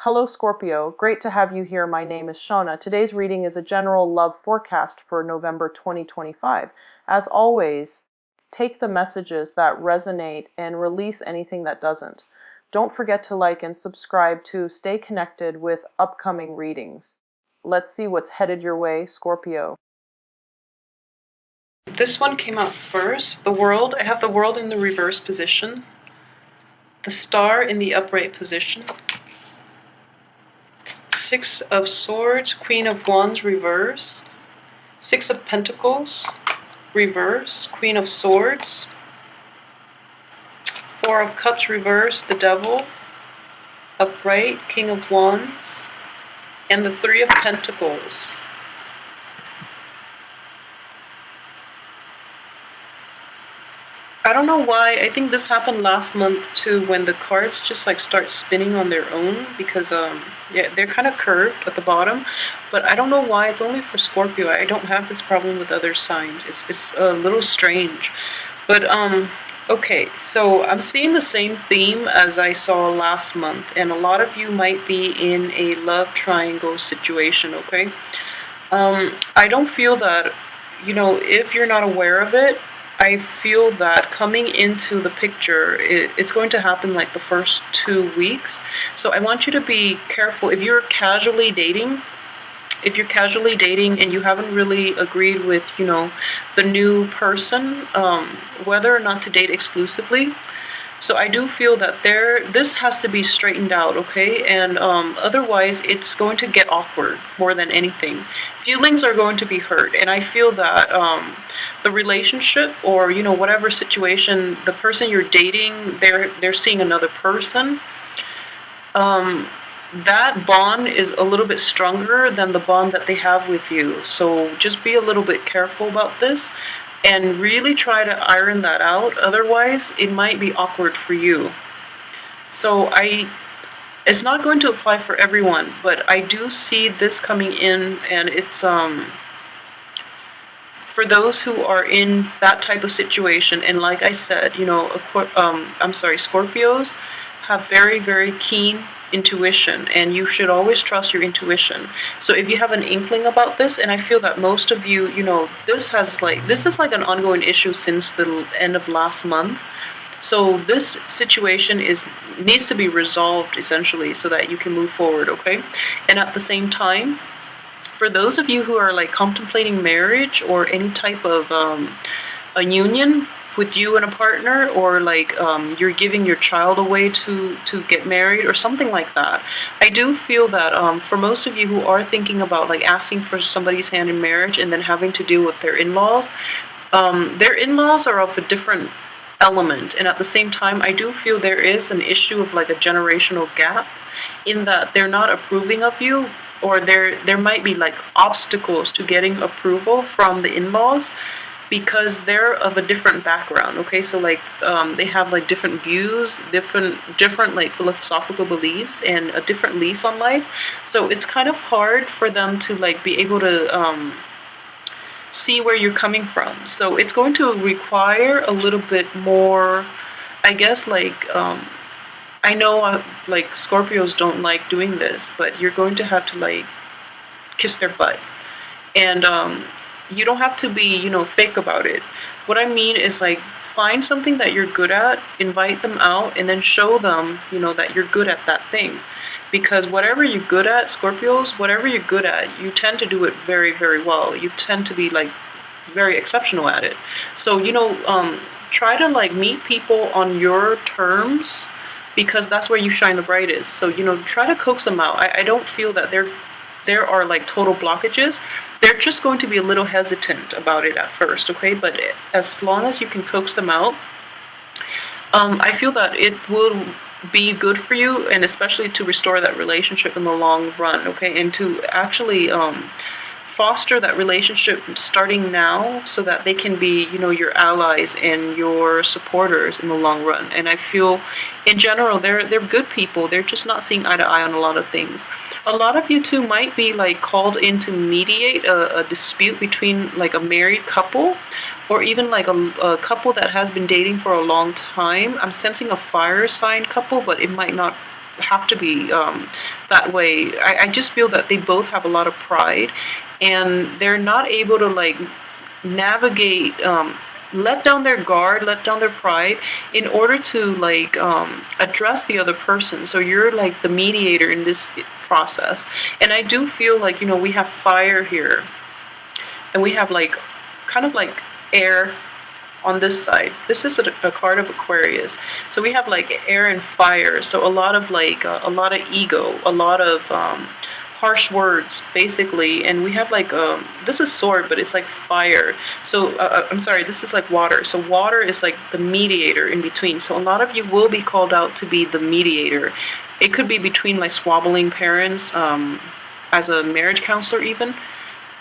Hello Scorpio, great to have you here. My name is Shauna. Today's reading is a general love forecast for November 2025. As always, take the messages that resonate and release anything that doesn't. Don't forget to like and subscribe to stay connected with upcoming readings. Let's see what's headed your way, Scorpio. This one came out first. The World. I have the World in the reverse position. The Star in the upright position. Six of Swords, Queen of Wands, reverse. Six of Pentacles, reverse. Queen of Swords. Four of Cups, reverse. The Devil, upright. King of Wands. And the Three of Pentacles. I don't know why. I think this happened last month too, when the cards just like start spinning on their own because yeah, they're kind of curved at the bottom, but I don't know why. It's only for Scorpio. I don't have this problem with other signs. It's a little strange. But okay, so I'm seeing the same theme as I saw last month, and a lot of you might be in a love triangle situation, okay? I don't feel that, if you're not aware of it, I feel that coming into the picture, it's going to happen like the first 2 weeks. So I want you to be careful. If you're casually dating and you haven't really agreed with, the new person, whether or not to date exclusively. So I do feel that this has to be straightened out, okay? And otherwise, it's going to get awkward more than anything. Feelings are going to be hurt, and I feel that the relationship, or whatever situation, the person you're dating, they're seeing another person. That bond is a little bit stronger than the bond that they have with you. So just be a little bit careful about this and really try to iron that out. Otherwise, it might be awkward for you. So it's not going to apply for everyone, but I do see this coming in, and it's for those who are in that type of situation. And like I said, Scorpios have very, very keen intuition, and you should always trust your intuition. So if you have an inkling about this, and I feel that most of you, this is like an ongoing issue since the end of last month. So this situation needs to be resolved essentially so that you can move forward, okay? And at the same time, for those of you who are like contemplating marriage or any type of a union with you and a partner, or like you're giving your child away to get married or something like that, I do feel that for most of you who are thinking about like asking for somebody's hand in marriage and then having to deal with their in-laws are of a different element. And at the same time, I do feel there is an issue of like a generational gap, in that they're not approving of you, or there might be like obstacles to getting approval from the in-laws, because they're of a different background, okay? So like they have like different views, different like philosophical beliefs, and a different lease on life. So it's kind of hard for them to like be able to see where you're coming from. So it's going to require a little bit more, I guess, like I know like Scorpios don't like doing this, but you're going to have to like kiss their butt. And you don't have to be, fake about it. What I mean is like, find something that you're good at, invite them out, and then show them, that you're good at that thing. Because whatever you're good at, Scorpios, whatever you're good at, you tend to do it very, very well. You tend to be like very exceptional at it. So, try to like meet people on your terms, because that's where you shine the brightest. So, try to coax them out. I don't feel that there are like total blockages. They're just going to be a little hesitant about it at first, okay? But as long as you can coax them out, I feel that it will be good for you, and especially to restore that relationship in the long run, okay? And to actually foster that relationship starting now, so that they can be, your allies and your supporters in the long run. And I feel, in general, they're good people. They're just not seeing eye to eye on a lot of things. A lot of you too might be like called in to mediate a dispute between like a married couple, or even like a couple that has been dating for a long time. I'm sensing a fire sign couple, but it might not have to be that way. I just feel that they both have a lot of pride, and they're not able to like navigate, let down their guard, let down their pride in order to like address the other person. So you're like the mediator in this process. And I do feel like, we have fire here, and we have like kind of like air on this side. This is a card of Aquarius. So we have like air and fire. So a lot of like a lot of ego, a lot of harsh words basically. And we have like this is sword, but it's like fire. So I'm sorry, this is like water. So water is like the mediator in between. So a lot of you will be called out to be the mediator. It could be between like squabbling parents, as a marriage counselor even,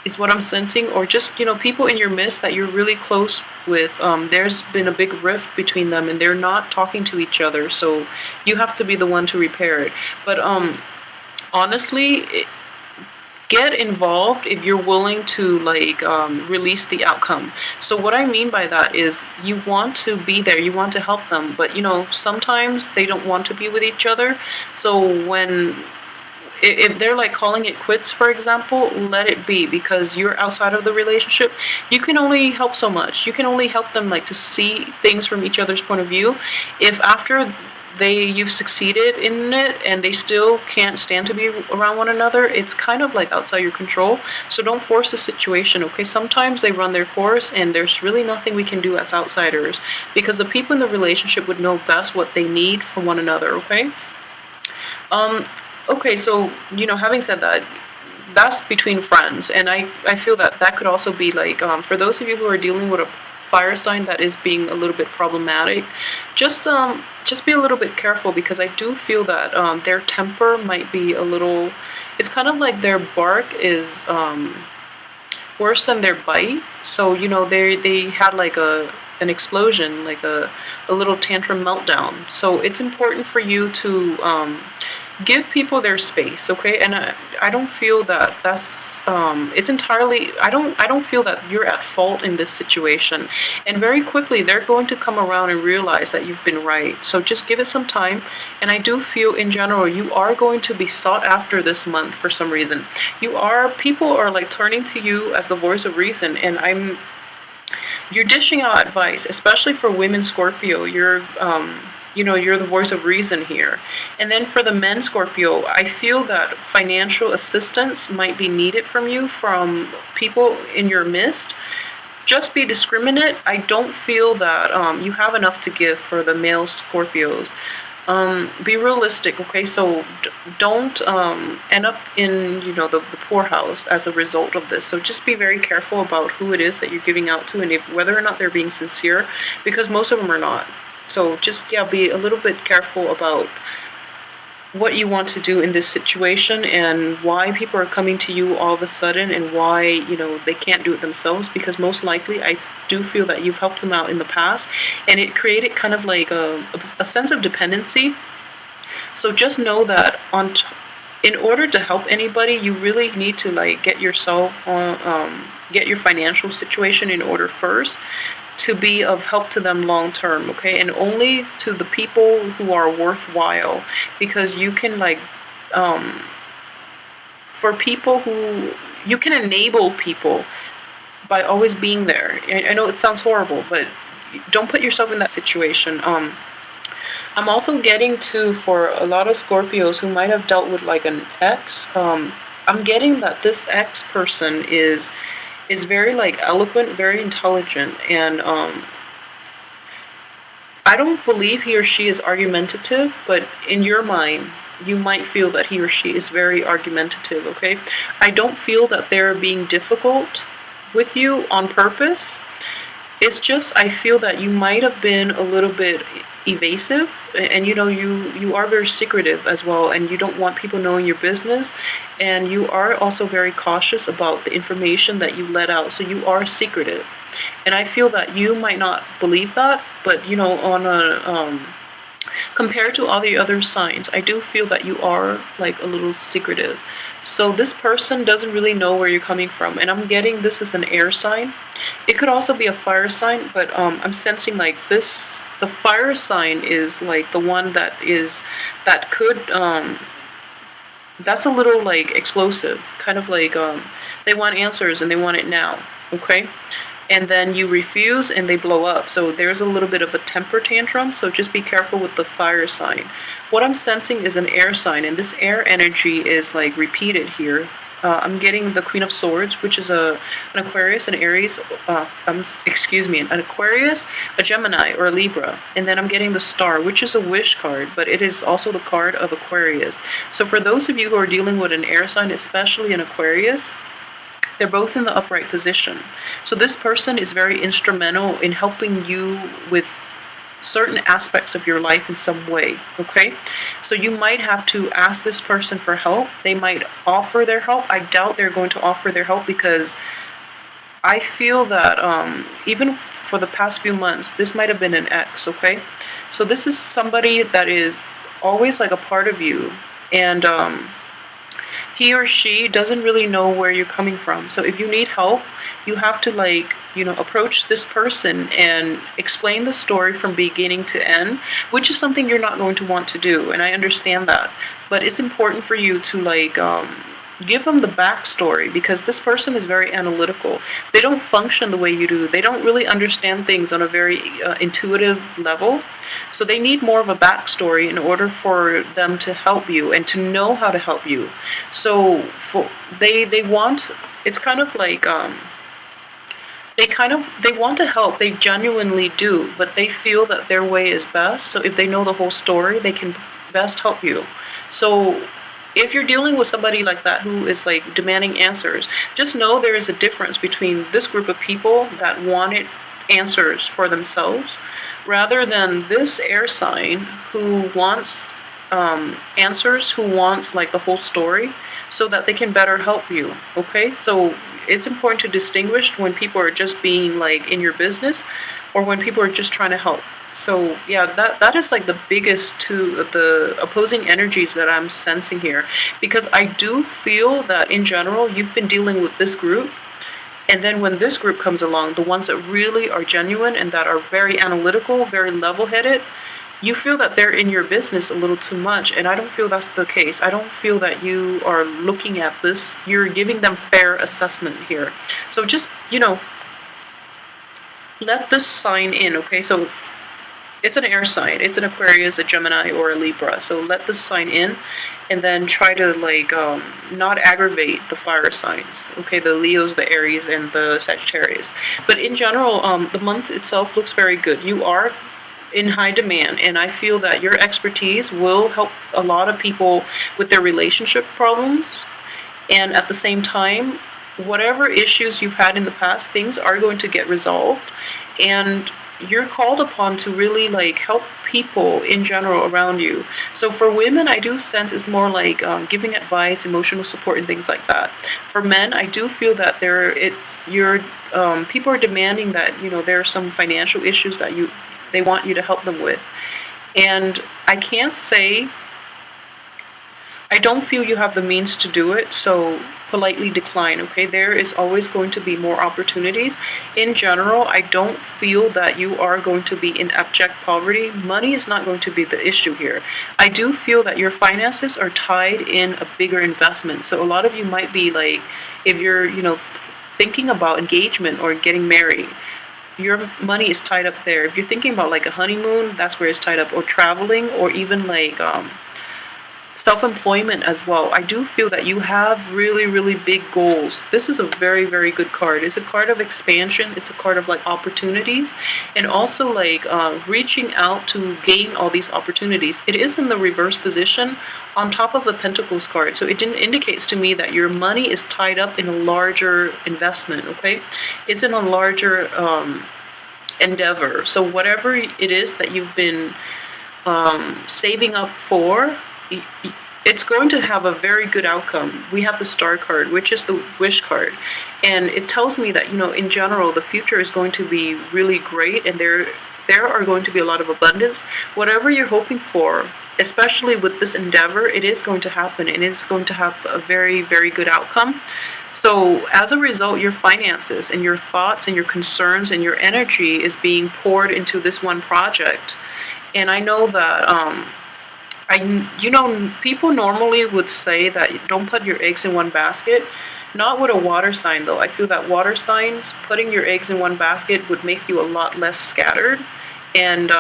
is what I'm sensing, or just people in your midst that you're really close with. There's been a big rift between them, and they're not talking to each other. So you have to be the one to repair it. But honestly, get involved if you're willing to like release the outcome. So what I mean by that is you want to be there, you want to help them, but sometimes they don't want to be with each other. So if they're like calling it quits, for example, let it be, because you're outside of the relationship. You can only help so much. You can only help them like to see things from each other's point of view. If after you've succeeded in it and they still can't stand to be around one another, it's kind of like outside your control. So don't force the situation, okay? Sometimes they run their course, and there's really nothing we can do as outsiders, because the people in the relationship would know best what they need from one another, okay? Okay, so, having said that, that's between friends, and I feel that that could also be like, for those of you who are dealing with a fire sign that is being a little bit problematic, just be a little bit careful, because I do feel that their temper might be a little, it's kind of like their bark is worse than their bite. So, they had like an explosion, like a little tantrum meltdown. So it's important for you to give people their space, okay? And I don't feel that that's it's entirely, I don't feel that you're at fault in this situation. And very quickly they're going to come around and realize that you've been right. So just give it some time. And I do feel in general you are going to be sought after this month for some reason. People are like turning to you as the voice of reason, and you're dishing out advice, especially for women Scorpio. You're the voice of reason here. And then for the men Scorpio, I feel that financial assistance might be needed from you, from people in your midst. Just be discriminate. I don't feel that you have enough to give for the male Scorpios. Be realistic, okay? So don't end up in the poorhouse as a result of this. So just be very careful about who it is that you're giving out to, and whether or not they're being sincere, because most of them are not. So just, be a little bit careful about what you want to do in this situation, and why people are coming to you all of a sudden, and why, they can't do it themselves, because most likely I do feel that you've helped them out in the past, and it created kind of like a sense of dependency. So just know that in order to help anybody, you really need to like get yourself on, get your financial situation in order first, to be of help to them long term, okay? And only to the people who are worthwhile, because you can like for people who you can enable people by always being there. I know it sounds horrible, but don't put yourself in that situation. I'm also getting to, for a lot of Scorpios who might have dealt with like an ex, I'm getting that this ex person is very like eloquent, very intelligent, and I don't believe he or she is argumentative, but in your mind you might feel that he or she is very argumentative, okay? I don't feel that they're being difficult with you on purpose. It's just I feel that you might have been a little bit evasive, and you are very secretive as well, and you don't want people knowing your business, and you are also very cautious about the information that you let out, so you are secretive. And I feel that you might not believe that, but on a compared to all the other signs, I do feel that you are like a little secretive. So this person doesn't really know where you're coming from, and I'm getting this as an air sign. It could also be a fire sign, but I'm sensing like this the fire sign is like the one that could that's a little like explosive, kind of like they want answers and they want it now, okay? And then you refuse and they blow up. So there's a little bit of a temper tantrum, so just be careful with the fire sign. What I'm sensing is an air sign, and this air energy is like repeated here. I'm getting the Queen of Swords, which is an Aquarius, an Aries, excuse me, an Aquarius, a Gemini, or a Libra. And then I'm getting the Star, which is a wish card, but it is also the card of Aquarius. So for those of you who are dealing with an air sign, especially an Aquarius, they're both in the upright position. So this person is very instrumental in helping you with certain aspects of your life in some way, okay? So you might have to ask this person for help. They might offer their help. I doubt they're going to offer their help, because I feel that even for the past few months, this might have been an ex, okay? So this is somebody that is always like a part of you, and he or she doesn't really know where you're coming from. So if you need help, you have to approach this person and explain the story from beginning to end, which is something you're not going to want to do, and I understand that. But it's important for you to give them the backstory, because this person is very analytical. They don't function the way you do. They don't really understand things on a very intuitive level. So they need more of a backstory in order for them to help you and to know how to help you. So they want, it's kind of like they want to help. They genuinely do, but they feel that their way is best. So if they know the whole story, they can best help you. So if you're dealing with somebody like that who is like demanding answers, just know there is a difference between this group of people that wanted answers for themselves, rather than this air sign who wants answers, who wants like the whole story, so that they can better help you, okay? So it's important to distinguish when people are just being like in your business, or when people are just trying to help. So yeah, that is like the biggest two of the opposing energies that I'm sensing here, because I do feel that in general you've been dealing with this group, and then when this group comes along, the ones that really are genuine and that are very analytical, very level-headed, you feel that they're in your business a little too much, and I don't feel that's the case. I don't feel that you are looking at this, you're giving them fair assessment here. So just, let this sign in, okay? So it's an air sign. It's an Aquarius, a Gemini, or a Libra. So let this sign in, and then try to not aggravate the fire signs. Okay, the Leos, the Aries, and the Sagittarius. But in general, the month itself looks very good. You are in high demand, and I feel that your expertise will help a lot of people with their relationship problems. And at the same time, whatever issues you've had in the past, things are going to get resolved, and you're called upon to really help people in general around you. So for women, I do sense it's more like giving advice, emotional support, and things like that. For men, I do feel that people are demanding that there are some financial issues that they want you to help them with. And I can't say, I don't feel you have the means to do it, so politely decline, okay? There is always going to be more opportunities. In general, I don't feel that you are going to be in abject poverty. Money is not going to be the issue here. I do feel that your finances are tied in a bigger investment. So a lot of you might be if you're, thinking about engagement or getting married, your money is tied up there. If you're thinking about a honeymoon, that's where it's tied up, or traveling, or even self-employment as well. I do feel that you have really, really big goals. This is a very, very good card. It's a card of expansion. It's a card of opportunities, and also reaching out to gain all these opportunities. It is in the reverse position on top of the Pentacles card, so it indicates to me that your money is tied up in a larger investment, okay? It's in a larger endeavor. So whatever it is that you've been saving up for, it's going to have a very good outcome. We have the Star card, which is the wish card, and it tells me that in general the future is going to be really great, and there are going to be a lot of abundance. Whatever you're hoping for, especially with this endeavor, it is going to happen, and it's going to have a very, very good outcome. So as a result, your finances and your thoughts and your concerns and your energy is being poured into this one project. And I know that people normally would say that don't put your eggs in one basket. Not with a water sign, though. I feel that water signs, putting your eggs in one basket would make you a lot less scattered, and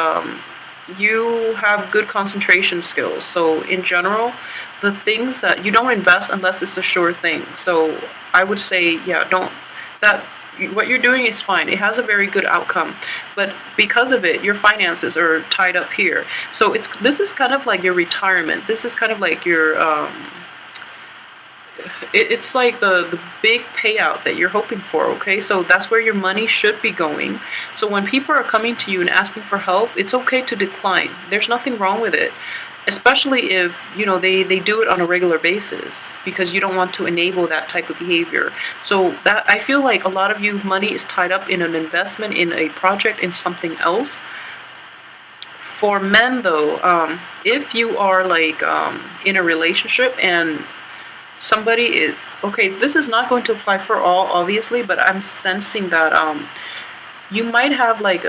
you have good concentration skills. So in general, the things that you don't invest unless it's a sure thing. So I would say, yeah, don't that. What you're doing is fine. It has a very good outcome, but because of it, your finances are tied up here. So this is kind of like your retirement. This is kind of like your it's like the big payout that you're hoping for, okay? So that's where your money should be going. So when people are coming to you and asking for help, it's okay to decline. There's nothing wrong with it, especially if, they do it on a regular basis, because you don't want to enable that type of behavior. So that, I feel like a lot of you, money is tied up in an investment, in a project, in something else. For men, though, if you are like in a relationship and somebody is, okay, this is not going to apply for all, obviously, but I'm sensing that you might have like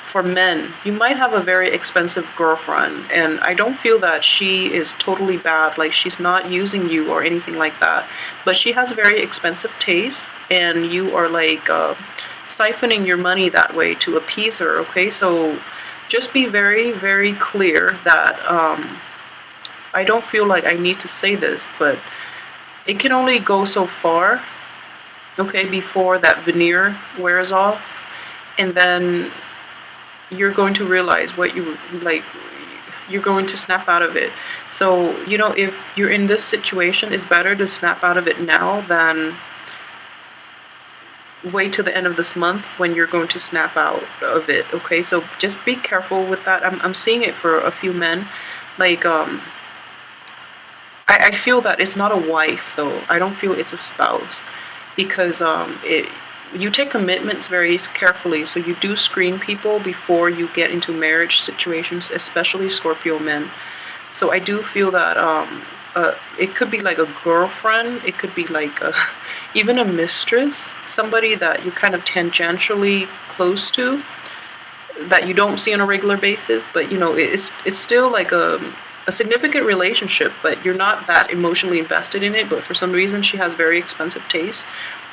for men, you might have a very expensive girlfriend, and I don't feel that she is totally bad, like she's not using you or anything like that, but she has very expensive taste, and you are like siphoning your money that way to appease her, okay? So just be very, very clear that I don't feel like I need to say this, but it can only go so far, okay, before that veneer wears off, and then you're going to realize what you like. You're going to snap out of it. So, if you're in this situation, it's better to snap out of it now than wait till the end of this month when you're going to snap out of it, okay? So just be careful with that. I'm seeing it for a few men, like I feel that it's not a wife, though. I don't feel it's a spouse, because you take commitments very carefully. So you do screen people before you get into marriage situations, especially Scorpio men. So I do feel that it could be like a girlfriend. It could be like even a mistress, somebody that you're kind of tangentially close to, that you don't see on a regular basis. But it's still like a significant relationship, but you're not that emotionally invested in it, but for some reason she has very expensive taste.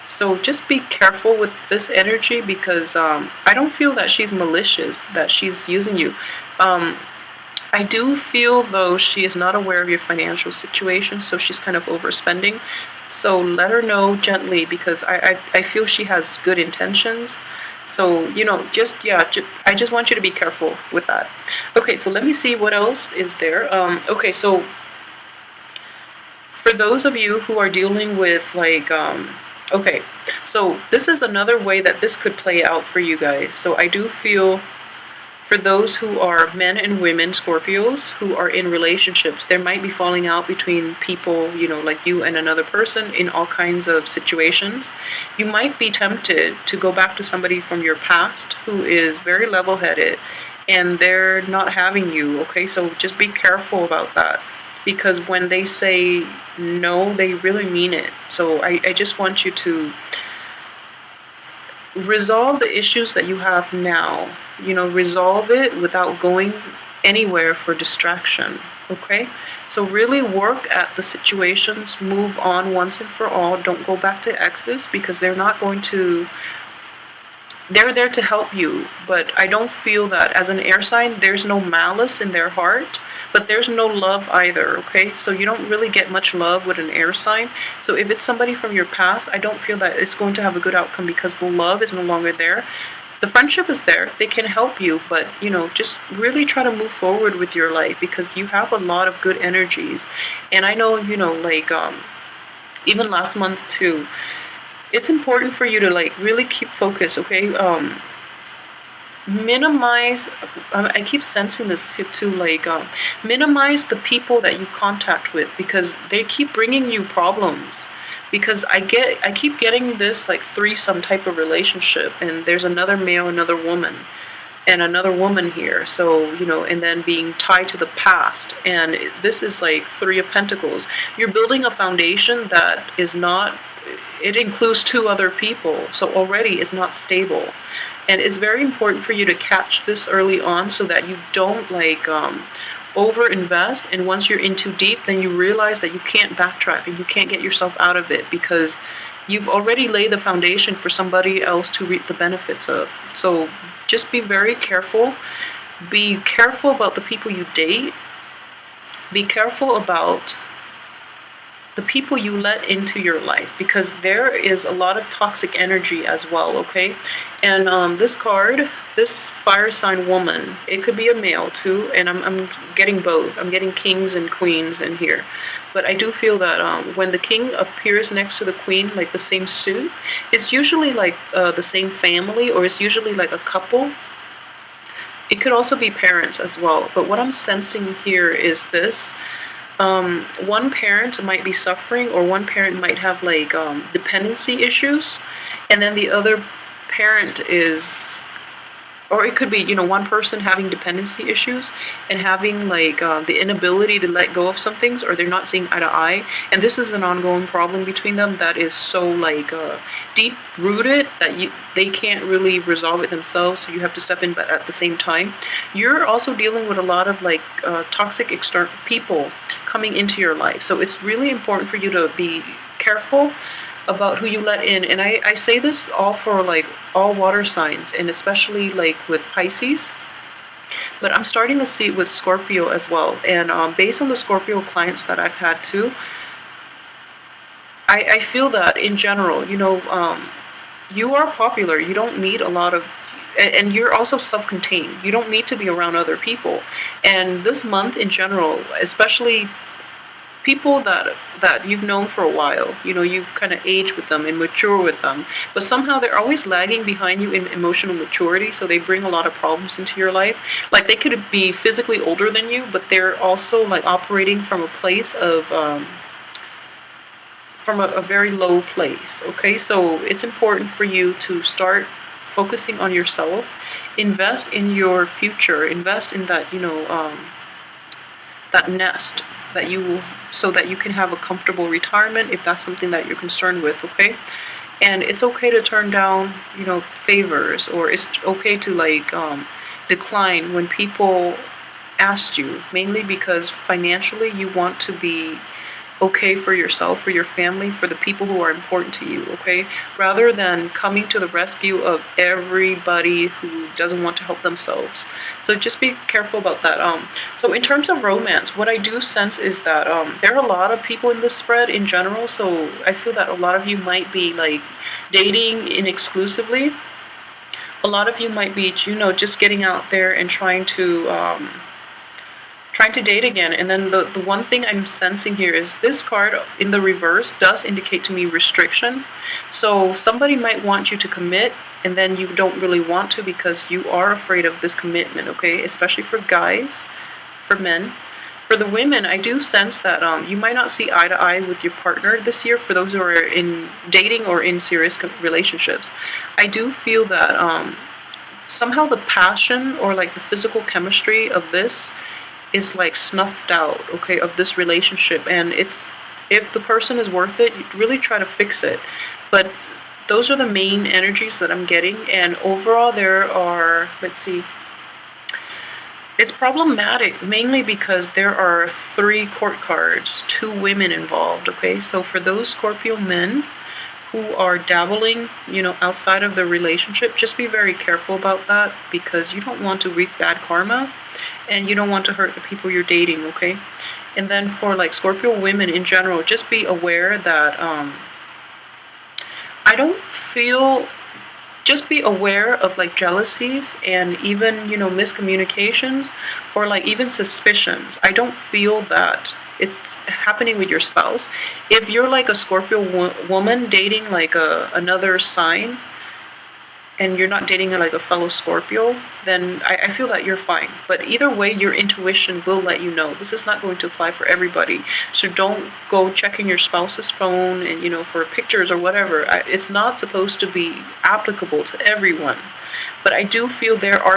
So just be careful with this energy, because I don't feel that she's malicious, that she's using you. I do feel, though, she is not aware of your financial situation, so she's kind of overspending. So let her know gently, because I feel she has good intentions. So, I just want you to be careful with that. Okay, so let me see what else is there. Okay, so for those of you who are dealing with like, okay, so this is another way that this could play out for you guys. So I do feel for those who are men and women, Scorpios, who are in relationships, there might be falling out between people, like you and another person in all kinds of situations. You might be tempted to go back to somebody from your past who is very level-headed, and they're not having you, okay? So just be careful about that, because when they say no, they really mean it. So I just want you to resolve the issues that you have now. Resolve it without going anywhere for distraction, okay? So really work at the situations, move on once and for all. Don't go back to exes, because they're there to help you, but I don't feel that as an air sign, there's no malice in their heart, but there's no love either, okay? So you don't really get much love with an air sign. So if it's somebody from your past, I don't feel that it's going to have a good outcome, because the love is no longer there. The friendship is there, they can help you, but just really try to move forward with your life, because you have a lot of good energies. And I know, like even last month too, it's important for you to like really keep focused, okay? Minimize, I keep sensing this to like minimize the people that you contact with, because they keep bringing you problems. Because I keep getting this like threesome type of relationship, and there's another male, another woman. and another woman here. So, and then being tied to the past. And this is like Three of Pentacles. You're building a foundation that is not, it includes two other people. So already it's not stable. And it's very important for you to catch this early on so that you don't over invest, and once you're in too deep, then you realize that you can't backtrack and you can't get yourself out of it, because you've already laid the foundation for somebody else to reap the benefits of. So just be very careful. Be careful about the people you date. Be careful about the people you let into your life, because there is a lot of toxic energy as well, okay? And this card, this fire sign woman, it could be a male too, and I'm getting both. I'm getting kings and queens in here. But I do feel that when the king appears next to the queen, like the same suit, it's usually like the same family, or it's usually like a couple. It could also be parents as well. But what I'm sensing here is this. One parent might be suffering, or one parent might have dependency issues, and then the other parent is, or it could be, one person having dependency issues and having the inability to let go of some things, or they're not seeing eye to eye, and this is an ongoing problem between them that is so deep rooted that they can't really resolve it themselves, so you have to step in. But at the same time, you're also dealing with a lot of toxic external people coming into your life, so it's really important for you to be careful about who you let in. And I say this all for all water signs, and especially with Pisces, but I'm starting to see it with Scorpio as well. And based on the Scorpio clients that I've had too, I feel that in general, you are popular. You don't need a lot of, and you're also self-contained. You don't need to be around other people. And this month in general, especially people that you've known for a while, you've kind of aged with them and mature with them, but somehow they're always lagging behind you in emotional maturity, so they bring a lot of problems into your life. Like, they could be physically older than you, but they're also operating from a place of from a very low place, okay? So it's important for you to start focusing on yourself, invest in your future, invest in that, that nest that so that you can have a comfortable retirement, if that's something that you're concerned with, okay? And it's okay to turn down, favors, or it's okay to decline when people ask you, mainly because financially you want to be okay for yourself, for your family, for the people who are important to you, okay? Rather than coming to the rescue of everybody who doesn't want to help themselves. So just be careful about that. So in terms of romance, what I do sense is that there are a lot of people in this spread in general, so I feel that a lot of you might be dating inexclusively. A lot of you might be, just getting out there and trying to date again. And then the one thing I'm sensing here is this card in the reverse does indicate to me restriction. So somebody might want you to commit, and then you don't really want to because you are afraid of this commitment, okay? Especially for guys, for men. For the women, I do sense that you might not see eye to eye with your partner this year, for those who are in dating or in serious relationships. I do feel that somehow the passion or the physical chemistry of this is snuffed out, okay, of this relationship. And if the person is worth it, you really try to fix it. But those are the main energies that I'm getting. And overall, there are, let's see, it's problematic mainly because there are 3 court cards, 2 women involved, okay? So for those Scorpio men who are dabbling, outside of the relationship, just be very careful about that, because you don't want to reap bad karma, and you don't want to hurt the people you're dating, okay? And then for Scorpio women in general, just be aware that I don't feel, just be aware of jealousies and even, miscommunications, or even suspicions. I don't feel that it's happening with your spouse. If you're a Scorpio woman dating another sign, and you're not dating a fellow Scorpio, then I feel that you're fine. But either way, your intuition will let you know. This is not going to apply for everybody. So don't go checking your spouse's phone and, for pictures or whatever. It's not supposed to be applicable to everyone. But I do feel there are